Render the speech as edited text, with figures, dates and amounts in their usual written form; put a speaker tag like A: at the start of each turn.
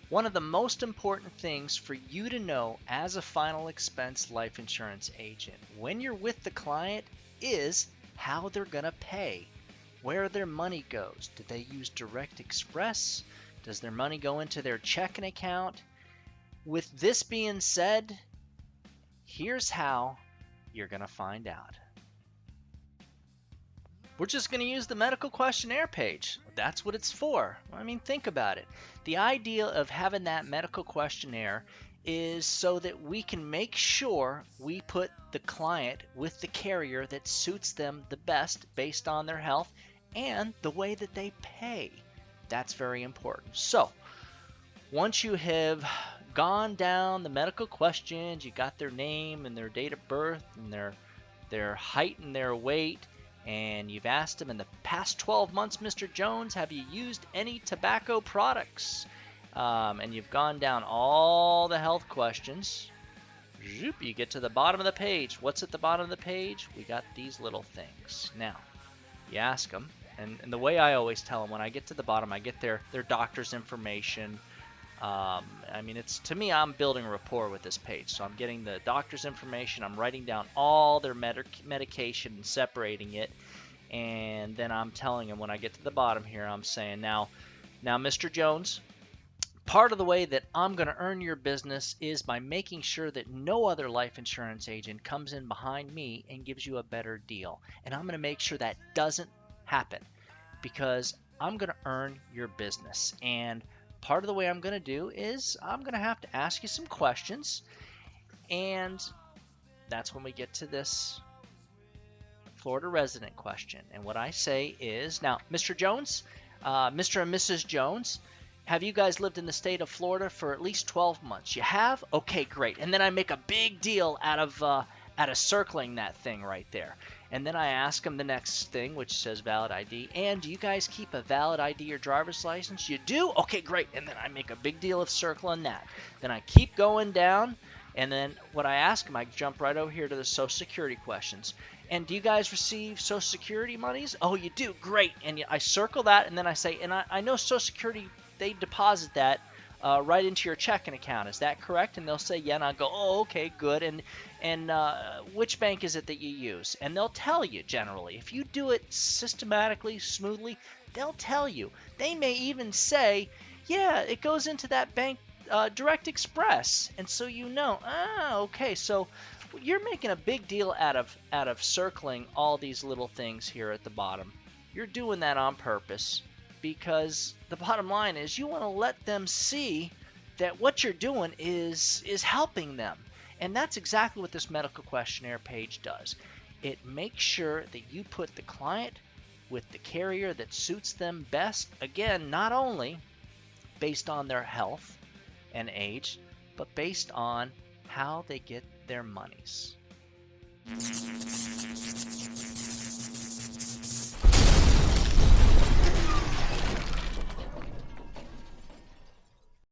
A: One of the most important things for you to know as a final expense life insurance agent when you're with the client is how they're going to pay, where their money goes. Do they use Direct Express? Does their money go into their checking account? With this being said, here's how you're going to find out. We're just going to use the medical questionnaire page. That's what it's for. I mean, think about it. The idea of having that medical questionnaire is so that we can make sure we put the client with the carrier that suits them the best based on their health and the way that they pay. That's very important. So, once you have gone down the medical questions, you got their name and their date of birth and their height and their weight, and you've asked them in the past 12 months, Mr. Jones, have you used any tobacco products? And you've gone down all the health questions. You get to the bottom of the page. What's at the bottom of the page? We got these little things. Now, you ask them, and the way I always tell them, when I get to the bottom, I get their doctor's information. I mean, it's, to me, I'm building rapport with this page. So I'm getting the doctor's information. I'm writing down all their medication and separating it. And then I'm telling them, when I get to the bottom here, I'm saying, now, Mr. Jones, part of the way that I'm going to earn your business is by making sure that no other life insurance agent comes in behind me and gives you a better deal. And I'm going to make sure that doesn't happen because I'm going to earn your business. And part of the way I'm going to do is I'm going to have to ask you some questions, and that's when we get to this Florida resident question. And what I say is, now, Mr. Jones, Mr. and Mrs. Jones, have you guys lived in the state of Florida for at least 12 months? You have? Okay, great. And then I make a big deal out of circling that thing right there. And then I ask them the next thing, which says valid ID. And do you guys keep a valid ID or driver's license? You do? Okay, great. And then I make a big deal of circling that. Then I keep going down. And then what I ask them, I jump right over here to the Social Security questions. And do you guys receive Social Security monies? Oh, you do? Great. And I circle that. And then I say, and I know Social Security, they deposit that right into your checking account. Is that correct? And they'll say, yeah. And I go, oh, okay, good. And which bank is it that you use? And they'll tell you generally. If you do it systematically, smoothly, they'll tell you. They may even say, yeah, it goes into that bank, Direct Express. And so you know, okay, so you're making a big deal out of circling all these little things here at the bottom. You're doing that on purpose because the bottom line is you want to let them see that what you're doing is helping them. And that's exactly what this medical questionnaire page does. It makes sure that you put the client with the carrier that suits them best. Again, not only based on their health and age, but based on how they get their monies.